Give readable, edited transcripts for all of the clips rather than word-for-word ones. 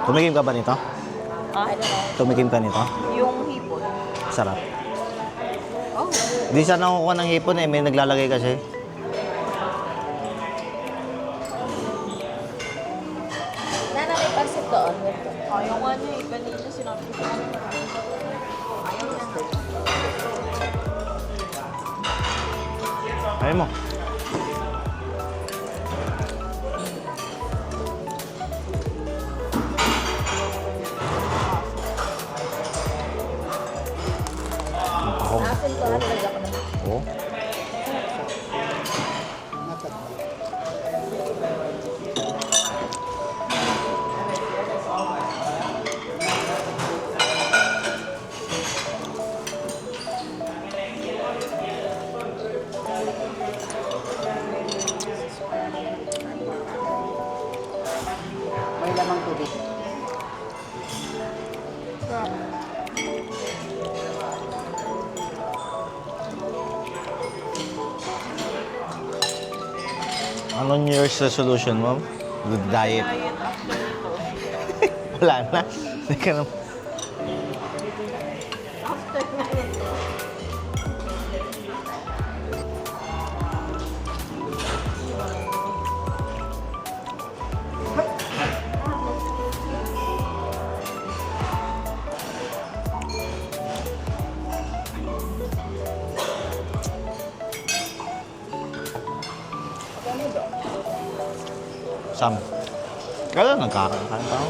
Tumikim ka ba nito? Ah? Tumikim ka nito? Yung hipon. Sarap. Oh. Di sana nakukuha ng hipon eh. May naglalagay kasi. Nana, may pansit doon. Ayaw nga niya eh. Kanina sinabi ko. Ayaw niya. Ayaw mo. Mahog. Asin ko, nalagyan ko na. Oo. May lamang tubig. Ano New Year's resolution mo? Good diet. Diet after ito. Wala na. Hindi ka na. After nga nito. Sam. Kaya nagkakain pa ako.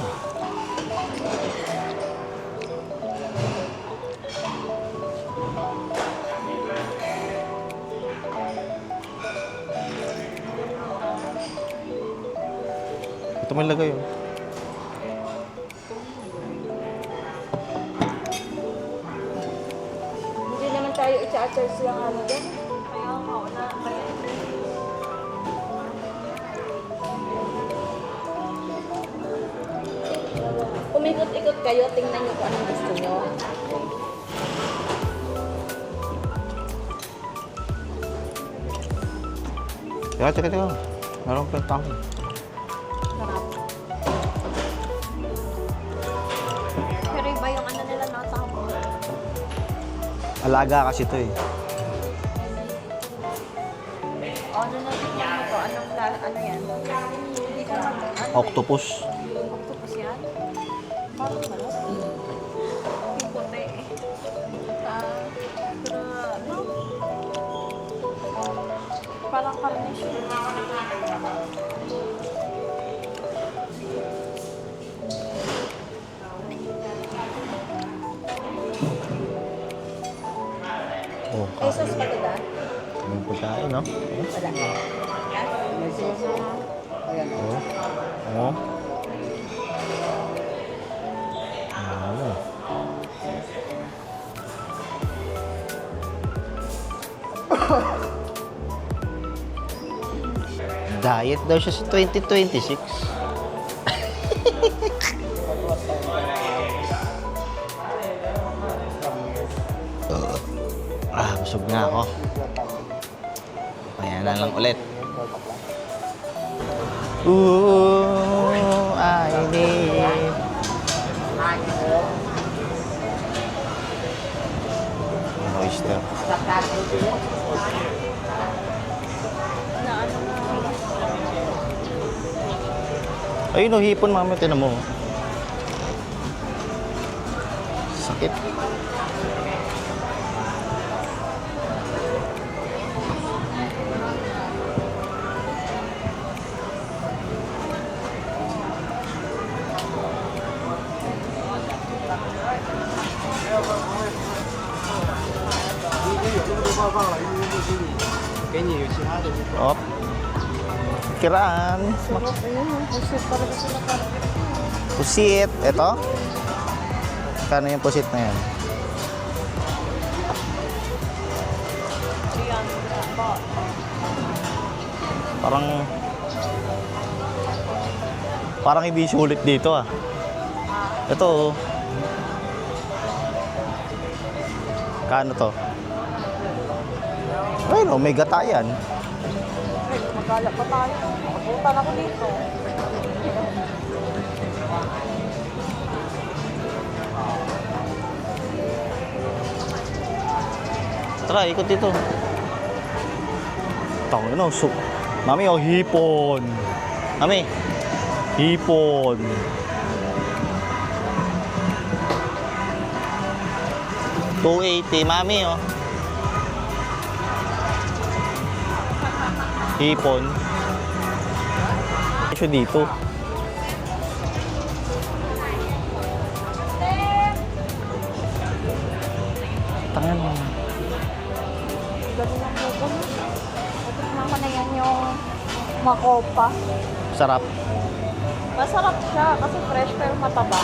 Ito may lagay yun. Hindi naman tayo i-charge lang ano doon. Kaya nga, wala. Kaya Umikot-ikot kayo, tingnan nyo kung anong gusto nyo. Teka. Meron pa yung tango. sarap. Pero iba yung ano nila na tamo. Alaga kasi ito eh. Ano na din yan ito? Ano yan? Hindi ko ano. Octopus. Octopus yan? Parang malas. Yung puti eh. Pero ano? Parang karne siya. Oh, May sauce pa doon, ah? yung pagkain, no? Wala. May sauce. Ayan. Oo. Oo. Ano? Diet daw siya sa 2026. Busog na ako. Ayan na lang ulit. Ooh, I need. Oyster. Na ano na. Ayun o, hipon mami, tinan mo. Sakit. Op. Kiraan. Pusit. Ito? Kano yung pusit na yan? Ayan. Ba? Parang hindi sulit dito ah. Ito oh. Kano to? Ayun oh, may gata yan. Ay, magkala pa tayo. Nakabutan ako dito. Tara, ikot dito. Tangin na, Mami, oh, hipon. Mami, hipon. $280, Mami, oh. Hipon. Ito dito. Tangan mo. Ganun lang po. Natikman ko na yan yung makopa. Sarap. Masarap siya kasi fresh pero mataba.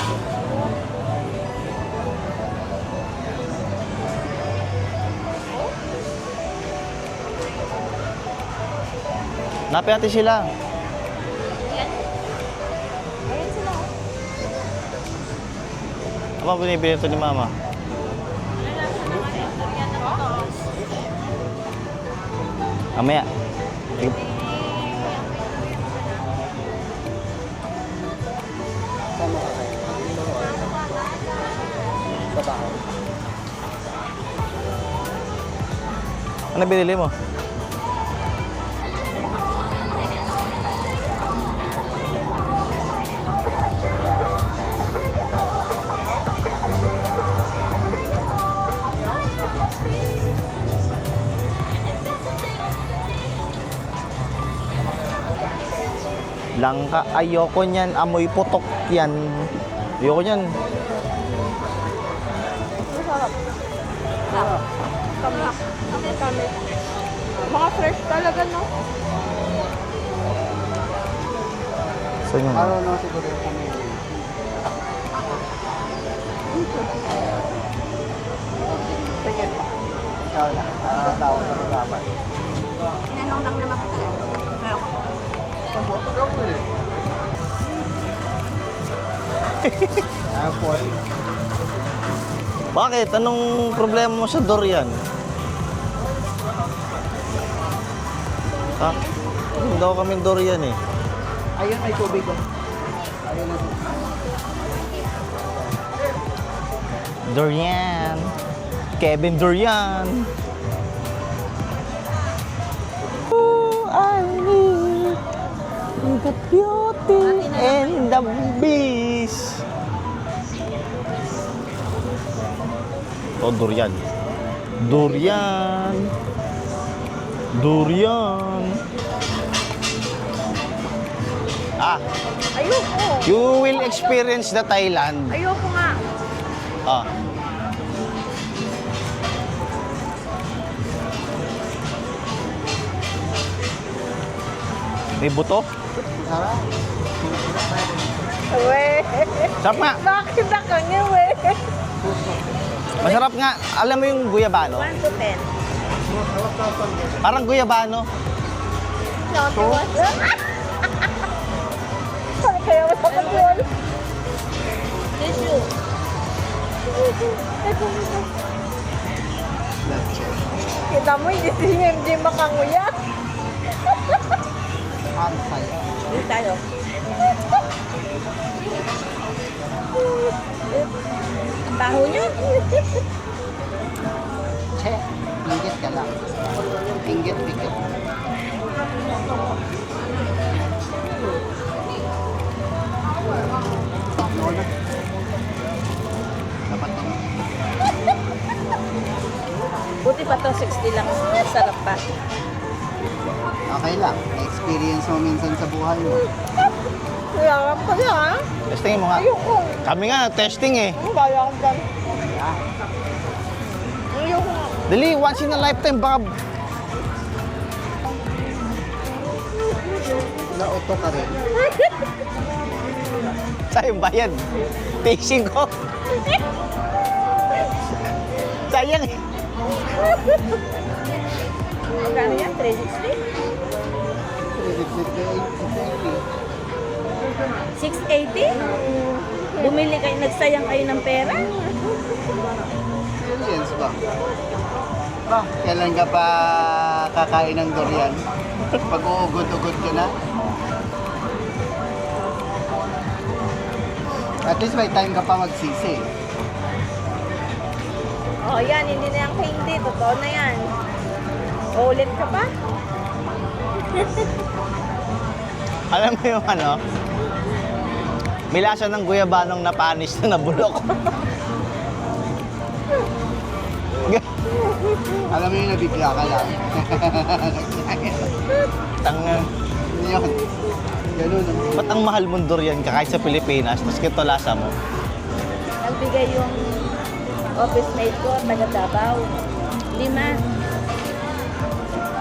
Napin natin sila. Ayan sila. Ano ba binibili ito ni Mama? Mamaya. Saan mo kakain? Sa bahay. Ano binili mo? Langka, ayoko niyan, amoy putok yan. Ayoko niyan. Masarap. Kami. Kami. Mga fresh talaga, no? Saan yun? Araw na siguro yung pamilya. Sige. Ikaw lang. Tawag sa usapan. Tinanong lang naman ko talaga. Pero Airport. Bakit? Anong problema mo sa durian? Ha? Hindi daw kami durian eh. Ayun, may tubig ko. Ayun na. Durian. Kevin Durian. Oh, I need the beauty and the beast. Oh, durian. Durian. Durian. Ah, ayoko. you will experience the Thailand. Ayoko nga. Ah. May buto? Sarap. Uwe. Sarap nga. Bakit ako nga, uwe? Masarap nga. Alam mo yung guyabano? 1 to 10. Parang guyabano. Naughty one. Sorry, kaya masakit yun. Tissue. Kita mo, hindi si MJ makanguya. Ang saya. Dito tayo. Ang baho niya. Che, inggit ka lang. Inggit, bigit. Dapat naman. Buti pa to 60 lang. Sarap pa. Okay lang. Na-experience mo minsan sa buhay mo. Sarap pa niya, ha? Testingin mo nga. Ayoko. Kami nga, testing eh. Ang bala akong dyan. Ayoko nga. Dali, once in a lifetime, baka Nauto ka rin. sayang bayad. Tasting ko. Sayang eh. Magkano yan? 360? 680? Bumili kayo, nagsayang kayo ng pera? Experience ba? Ba, kailan ka pa kakain ng durian? Pag uugod-ugod ka na? At least may time ka pa magsisi. Oh, yan. Hindi na yung candy. Totoo na yan. Ulit ka pa? Alam mo yung ano? May lasa ng guyabanong napanis na nabulok. Alam mo yung nabigla ka lang. Tanga. Yun. Ganun. Ba't ang mahal mong durian ka kahit sa Pilipinas, tapos kito lasa mo? Nagbigay yung office mate ko, taga Davao. 5.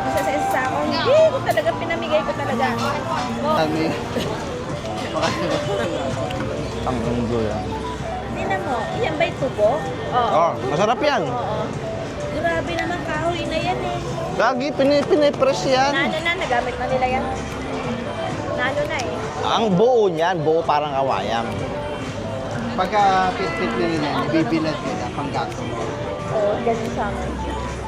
Isa sa isa ako, hindi ko talaga pinamigay ko talaga. Oh, Ano yun? Ang durian. tingnan mo, yan ba'y tubo? Oo. Oh, masarap yan. Oo. Grabe naman kahoy na yan eh. Gagi, pinipress yan. Nalo na, nagamit na nila yan. Nalo na eh. Ang buo niyan, buo parang awayang. Pagka pit-pit nila yan, ibibilad nila pang gato. Oo, ganun sa amin.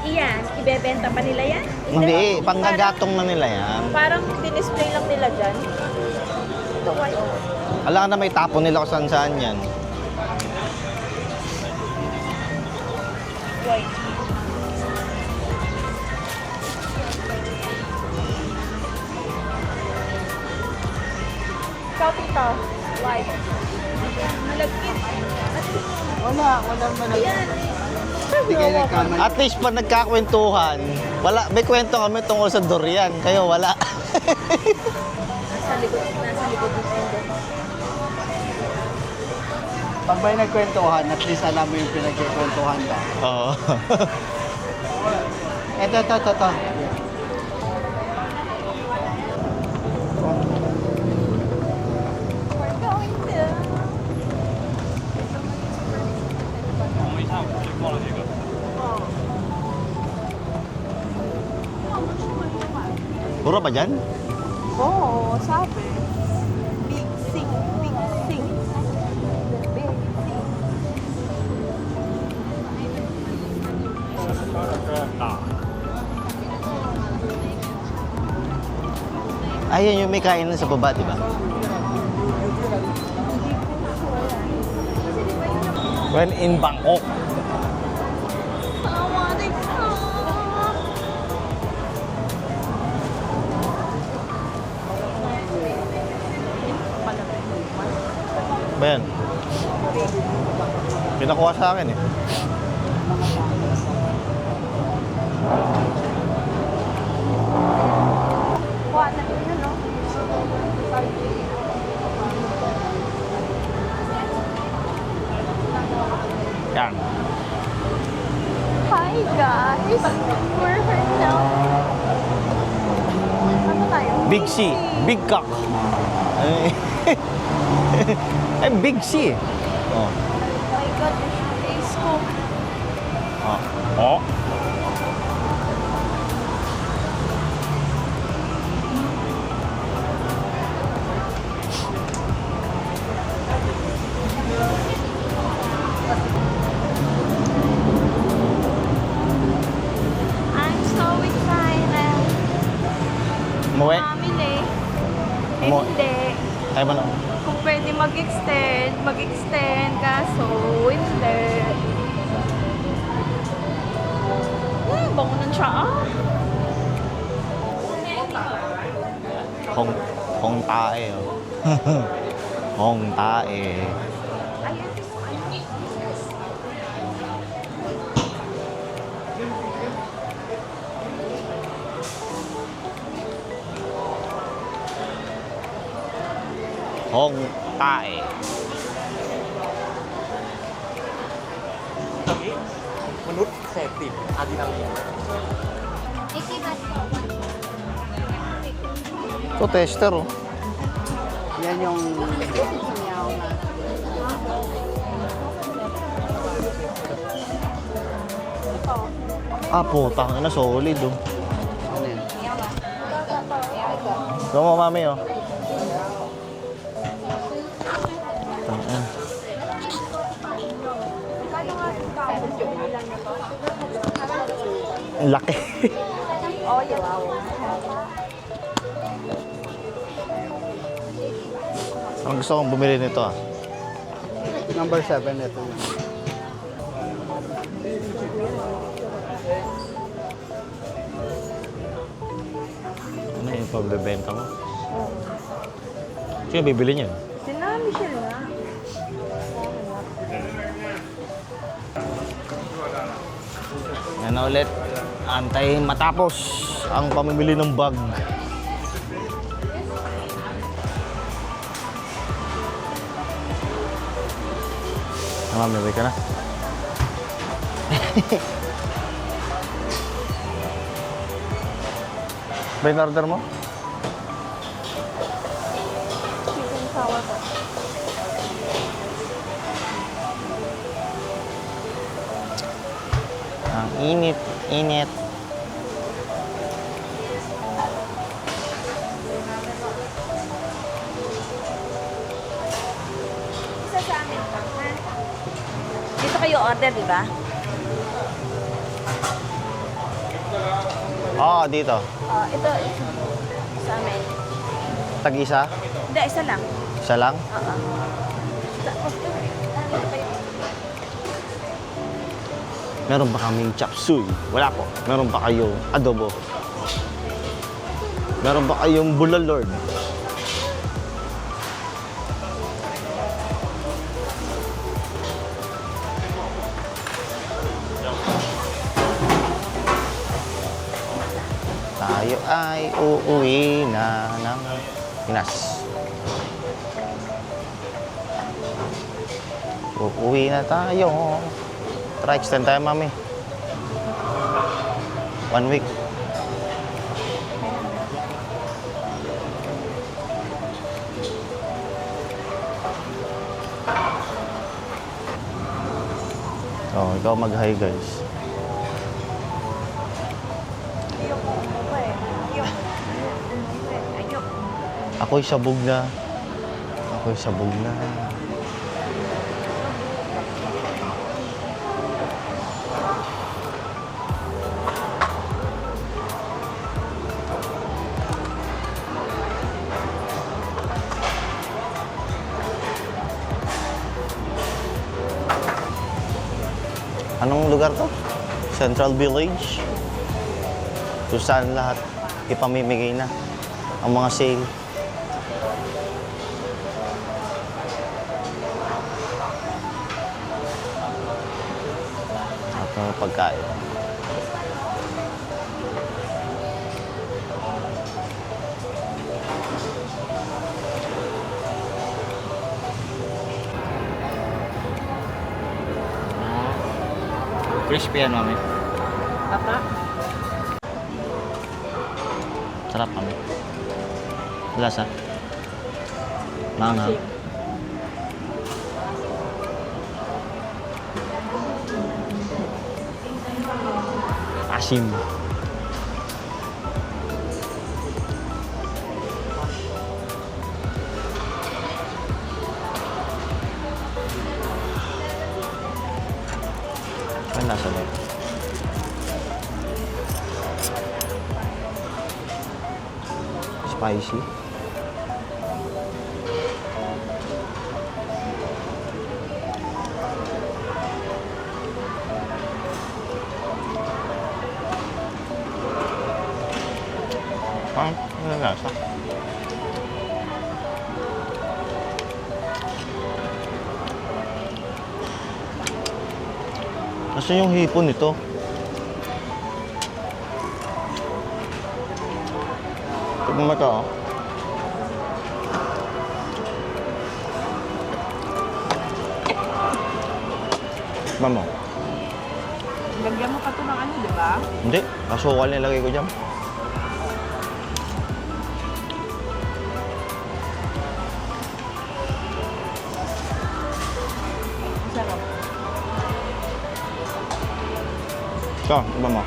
Iyan, ibebenta pa nila yan? Hindi, Parang- panggagatong na nila yan. Parang dinisplay lang nila dyan. Ito, white. Alam ka na may tapon nila kung saan-saan yan. White. Ikaw, tita. White. Malagkit. Walang manag. Ayan. Hindi kayo nagkamali. At least pag nagkakwentuhan, wala, may kwento kami tungkol sa durian. Kayo wala. Nasa likod ng tendo. Pag may nagkwentuhan, at least alam mo yung pinagkikwentuhan ba. Oo. Ito. We're going to... Puro ba dyan? Oo, sabi. Big sing, big sing. Big sing. Ayun yung may kainan sa baba, di ba? When in Bangkok. Ba yan? Pinakuha sa akin eh. Kuha na yun, no? Yan. Hi guys! We're here now. Ano tayo? Big C. Big cock. Eh, Big C. Oh. Oh my God, face ko. Oh. Oh. I'm so excited. Umuwi? Mamili. Mo- Hindi. Ay ba na? Kung pwede mag-extend, kaso hindi. Bango ng tsaa. Hong tae. Oh. Hong tae. Ayan. Hong tae.มนุษย์เสพติดอะดรีนาลีน Ito, tester oh. Yan yung... Ah, putang ina, solid oh. Ano yan? Ito mo, mami oh. Tangina. Ang laki. Oh, yeah. Ang gusto kong bumili nito ah. Number 7, ito yun. Ano yung pagbebenta mo? Sino bibili niyan? Sina Michelle nga. Yan na ulit. Antay matapos ang pamimili ng bag. Mamimili ka na. Ba yung order mo? Chicken sour po. Ang init, init. Isa sa amin pa, ha? Dito kayo order, di ba? Oo, dito. Ito, sa amin. Tag-isa? Hindi, isa lang. Isa lang? Oo. Tapos, dito kayo. Meron ba kaming chop suey? Wala po. Meron ba kayong adobo? Meron ba kayong bulalord? Tayo ay uuwi na ng Pinas. Uuwi na tayo. Tara, extend tayo, mami. 1 week. Oh, ikaw mag-hi, guys. Ako'y sabog na. Ako'y sabog na. Anong lugar to? Central Village. Kung saan lahat ipamimigay na ang mga sale. At mga pagkain. Crispy yan, mami. Papa? Sarap, mami. Lasa. Manghang. Asim. Ano nasa ba? Spicy. Ano lasa? Nasaan yung hipon nito? Tignan mo ito, oh. Tignan mo. Lagyan mo pa ito ng ano, di ba? Hindi. Kasukal nilagay ko dyan. Sarap. Ito, tignan mo.